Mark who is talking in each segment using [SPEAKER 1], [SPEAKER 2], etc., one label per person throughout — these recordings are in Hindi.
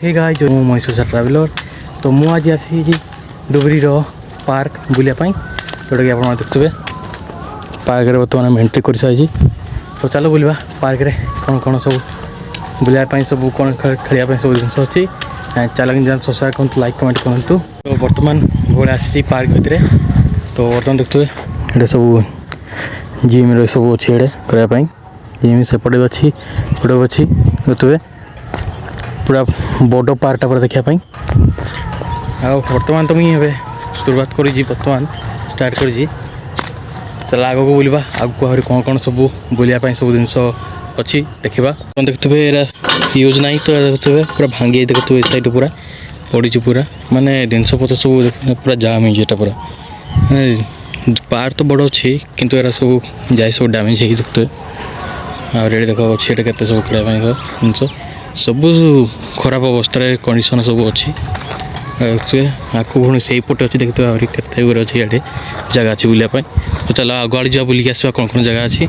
[SPEAKER 1] हे गाइस जो मैसूर ट्रावेलर तो मु आज आसी डुबरी पार्क बुलापाई जोटा कि आप देखुए पार्क में बर्तमान एंट्री कर सारी। तो चलो बुलवा पार्क रे कौन कौन सब बुलापाई सब कौन खेल सब जिन अच्छी चल सब्सक्राइब करूँ लाइक कमेंट करूँ। तो बर्तमान बड़े आसी पार्क भितर तो बर्तमान देखुए ये सब जिम सब अच्छी ये करने जिम सेपटे अच्छी गोटे अच्छी देखुए पूरा बड़ पार्कटा पूरा देखापी बर्तमान तो मुझे शुरुआत कर बर्तमान स्टार्ट कर चल आग को बुलवा आगे आहरी कौन कौन सब बुलापाई सब जिन अच्छी देखा देखुए ये यूज ना तो देखुए पूरा भांगी देखुए साइड पूरा पड़ी पूरा माने जिनस पत्र सब पूरा जाम होटा पूरा पार्क तो बड़ अच्छी किंतु एरा सब जाए सब डैमेज हो देखुए आगे देख अच्छे के सब खेलने जिनस सब खराब अवस्था कंडीशन सब अच्छी आखु पुणी से पटे अच्छी देखते आहरी केते गुरे अच्छी ये जगह अच्छी बुलापाई। तो चलो आग आड़े जा बुलिक आसवा कौन कौन जगह अच्छी।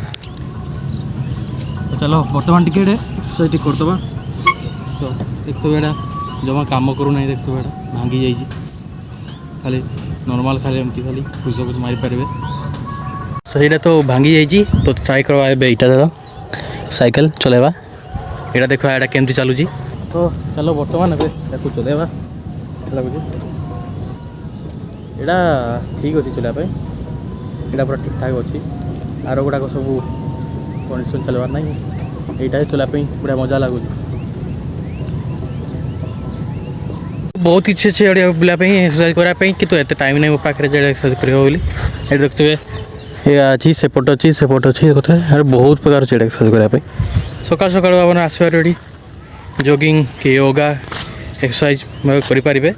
[SPEAKER 1] तो चलो बर्तमान टिके एक्सरसाइज करदे तो देखते ये जमा कम करूना देखते ये भांगी जाइए खाली नॉर्मल खाली एमती खाली पुशअप मारी पारे सहीटा तो भांगी जाइए। तो ट्राए करवा यहाँ साइकिल चलेवा यहाँ देखा यहाँ केमती चलुची। तो चलो बर्तमान चलेवा लगुच यहाँ ठीक अच्छे चलापी यहाँ पूरा ठीक ठाक अच्छी आर गुड़ाक सब कंडीशन चलवार ना यहाँ चलापी बड़ा मजा लगुच बहुत इच्छा अच्छे बुलापाई एक्सरसाइज करापी कि एत टाइम नहीं मो पाखे एक्सरसाइज कर देखते ये अच्छी सेपट अच्छी सेपट अच्छी देखते बहुत प्रकार अच्छे एक्सरसाइज करापी सकाल सकाल आप आसवा रेडी जॉगिंग कि योगा एक्सरसाइज करें।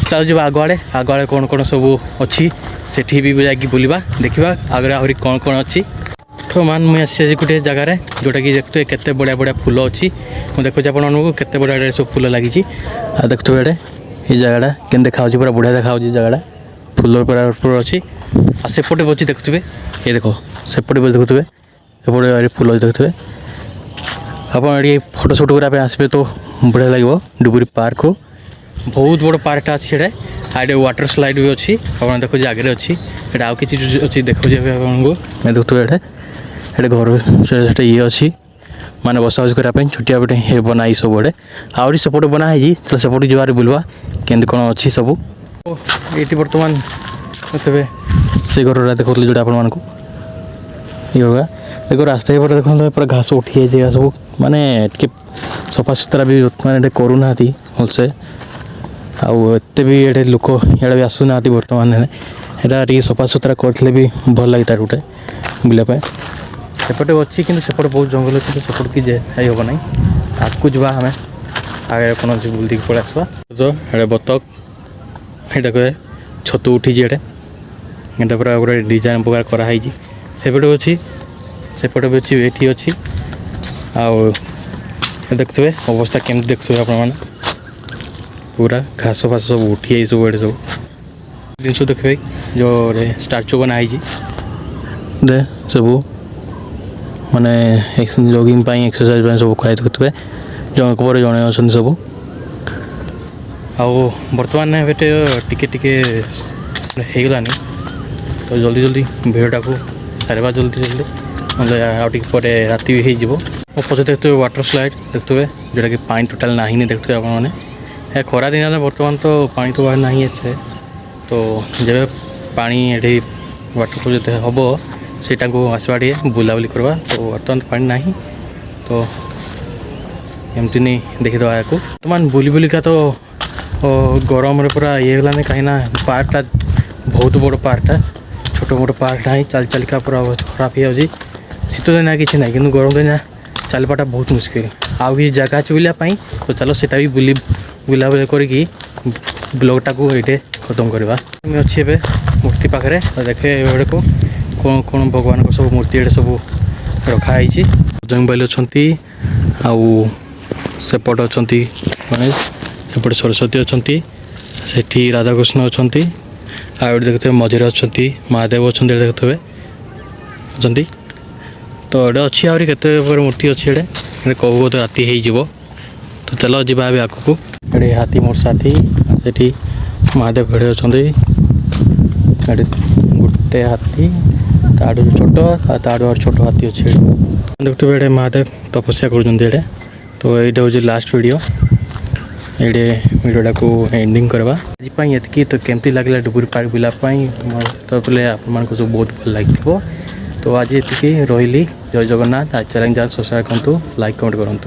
[SPEAKER 1] चलो जी आग आड़े कौन कौन सब अच्छी से भी जाकि बुलवा देखा आगे आहरी कौन कौन अच्छी। तो मान मुझे आसी गोटे जगार जोटा कि देखते केते बढ़िया बढ़िया फूल अच्छी मुझे देखुचे आपको बढ़िया सब फूल लगी देखते ये जगह के देखा पूरा बढ़िया देखा जगह फूल पूरा अच्छी आ सेपटे अच्छी देखुए ये देख सेपटे देखुए सेपटे फूल देखुए आप फोटो शूट करने आसबे तो बढ़िया लगे डुबरी पार्क को बहुत बड़ पार्कटा अच्छी आगे वाटर स्लाइड भी अच्छी आप देखो आगे अच्छी आउ कि अच्छी देखो आपको देखते ये घर ये अच्छी माने बसा बस करने छोटिया बटे बनाई सब बड़े आहरी सेपटे बनाई तो सेपटे जुआर बुलवा केमती कौन अच्छी सब ये बर्तमान देखते से घर देखो जोटा आपको ये देखो रास्ता पर देखो पूरा घास उठी जाए सब माने सफा सुतरा भी माने करूना भलसे आते भी ये लोक इे भी आसूना बर्तमान यहाँ सफा सुतरा करते भी भल लगे गोटे बुलापाई सेपटे अच्छी कि सेपटे बहुत जंगल अच्छी सेपट कि जाई हम ना आगे जा आम आगे कौन अच्छी बुल पड़े आसवा तो ये बतक ये देखे छतु उठी ये पूरा गोटे डिजाइन प्रकार कराई सेपटे अच्छी सेपटे भी अच्छी ये अच्छी आउ देखते अवस्था केमती देखते आप पूरा घास फास सब उठी आई सब ये सब जिन देखिए जो स्टाचू बनाई दे सब माने जॉगिंग एक्सरसाइज सब कह देखुए जन पर जड़े अच्छा सब आउ बर्तमान टिके टिके होगलानी तो जल्दी जल्दी भिडटा को सारे जल्दी जल्दी मतलब आउे राति भी हो पचे देखते वाटर स्लाइड देखते जोटा कि पानी टोटाल ना देखते आपने खरा दिन बर्तमान तो पानी तो बाहर ना अच्छे तो जब पानी ये वाटरफल जो हम सेटा को आसवा बुलाबुली करवा तो बर्तमान तो पानी ना तो एमती नहीं देखीद को बर्तमान बुली बुलिका तो गरम पूरा ये गलानी कहीं पार्कटा बहुत बड़ पार्कटा छोट मोट पार्कटा ही चल चलिका पूरा खराब हो शीत दिन किसी ना कि गरम दिन चलवाटा बहुत मुस्किल आउ कि जगह अच्छे बुलापाई तो चलो सेटा भी बुलाबुली करके ब्लॉगटा को ये खत्म करवा अच्छे ए मूर्ति पाखे देखे ये को कौन कौन भगवान को सब मूर्ति ये सब रखाई बजरंगबली अच्छा आउ सेपट अच्छा गणेश सेपटे सरस्वती अच्छा सेठी राधाकृष्ण अच्छा आउ देखते मझे अच्छा महादेव अच्छा देखते अच्छा तो ये अच्छी आहरी केते मूर्ति अच्छी ये कहू तो राति हो तो चलो जीवा भी आगू ये हाथी मोर साथी से महादेव भिड़ अच्छा गोटे हाथी ताड़ू छोट ताड़ू और छोट हाथी अच्छे देखते ये महादेव तपस्या कर तो ये हूँ लास्ट वीडियो ये वीडियोटा को एंडिंग करवा आज ये तो केमती लगे डुगुरी पार्क बुलापाई तो बोले आप सब बहुत भल लगे तो आज ये रही जय जगन्नाथ आज चैनल सब्सक्राइब करूँ लाइक कमेंट करूँ।